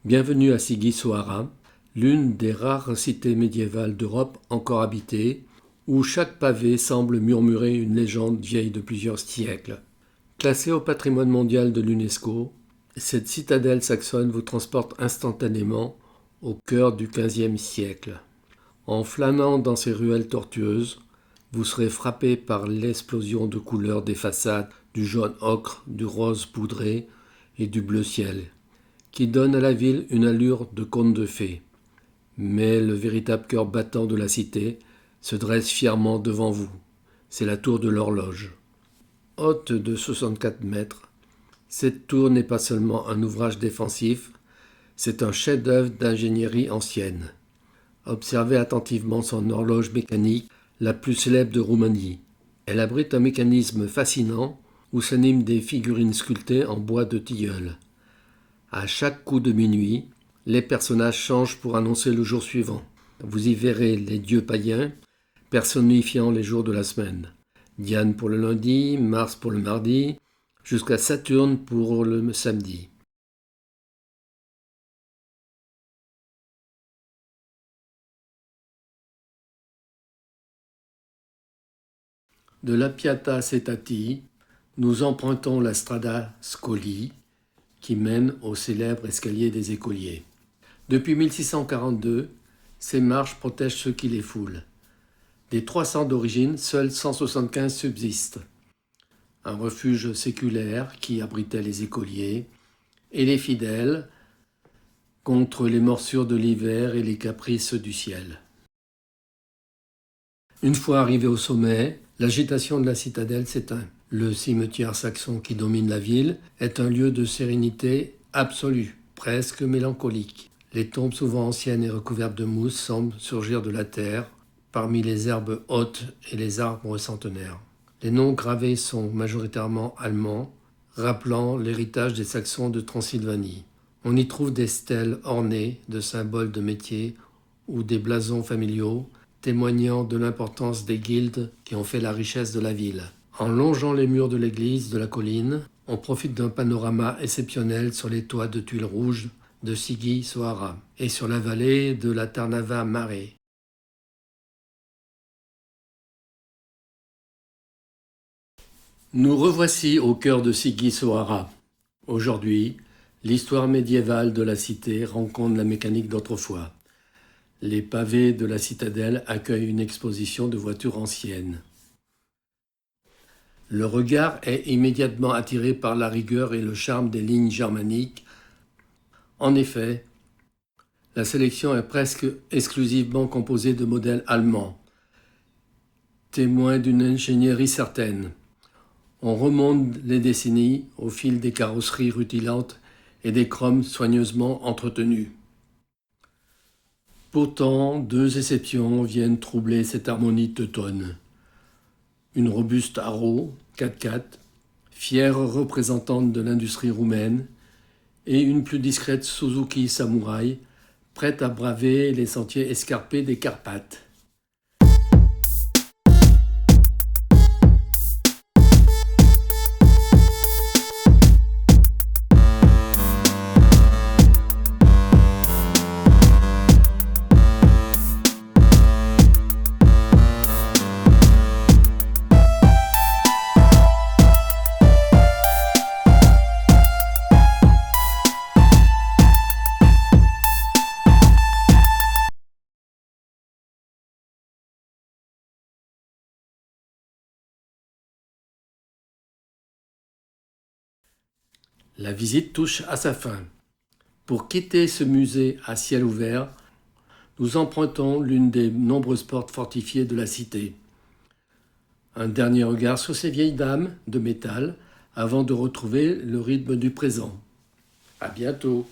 Bienvenue à Sighisoara, l'une des rares cités médiévales d'Europe encore habitées, où chaque pavé semble murmurer une légende vieille de plusieurs siècles. Classée au patrimoine mondial de l'UNESCO, cette citadelle saxonne vous transporte instantanément au cœur du XVe siècle. En flânant dans ces ruelles tortueuses, vous serez frappé par l'explosion de couleurs des façades, du jaune ocre, du rose poudré et du bleu ciel, qui donne à la ville une allure de conte de fées. Mais le véritable cœur battant de la cité se dresse fièrement devant vous. C'est la tour de l'horloge. Haute de 64 mètres, cette tour n'est pas seulement un ouvrage défensif, c'est un chef-d'œuvre d'ingénierie ancienne. Observez attentivement son horloge mécanique, la plus célèbre de Roumanie. Elle abrite un mécanisme fascinant où s'animent des figurines sculptées en bois de tilleul. À chaque coup de minuit, les personnages changent pour annoncer le jour suivant. Vous y verrez les dieux païens, personnifiant les jours de la semaine. Diane pour le lundi, Mars pour le mardi, jusqu'à Saturne pour le samedi. De la Piazza Cetati, nous empruntons la Strada Scoli, qui mène au célèbre escalier des écoliers. Depuis 1642, ces marches protègent ceux qui les foulent. Des 300 d'origine, seuls 175 subsistent. Un refuge séculaire qui abritait les écoliers et les fidèles contre les morsures de l'hiver et les caprices du ciel. Une fois arrivé au sommet, l'agitation de la citadelle s'éteint. Le cimetière saxon qui domine la ville est un lieu de sérénité absolue, presque mélancolique. Les tombes souvent anciennes et recouvertes de mousse semblent surgir de la terre, parmi les herbes hautes et les arbres centenaires. Les noms gravés sont majoritairement allemands, rappelant l'héritage des Saxons de Transylvanie. On y trouve des stèles ornées de symboles de métier ou des blasons familiaux, témoignant de l'importance des guildes qui ont fait la richesse de la ville. En longeant les murs de l'église de la colline, on profite d'un panorama exceptionnel sur les toits de tuiles rouges de Sighisoara et sur la vallée de la Tarnava Mare. Nous revoici au cœur de Sighisoara. Aujourd'hui, l'histoire médiévale de la cité rencontre la mécanique d'autrefois. Les pavés de la citadelle accueillent une exposition de voitures anciennes. Le regard est immédiatement attiré par la rigueur et le charme des lignes germaniques. En effet, la sélection est presque exclusivement composée de modèles allemands, témoins d'une ingénierie certaine. On remonte les décennies au fil des carrosseries rutilantes et des chromes soigneusement entretenus. Pourtant, deux exceptions viennent troubler cette harmonie teutonne. Une robuste Arrow 4x4, fière représentante de l'industrie roumaine, et une plus discrète Suzuki Samurai, prête à braver les sentiers escarpés des Carpates. La visite touche à sa fin. Pour quitter ce musée à ciel ouvert, nous empruntons l'une des nombreuses portes fortifiées de la cité. Un dernier regard sur ces vieilles dames de métal avant de retrouver le rythme du présent. À bientôt.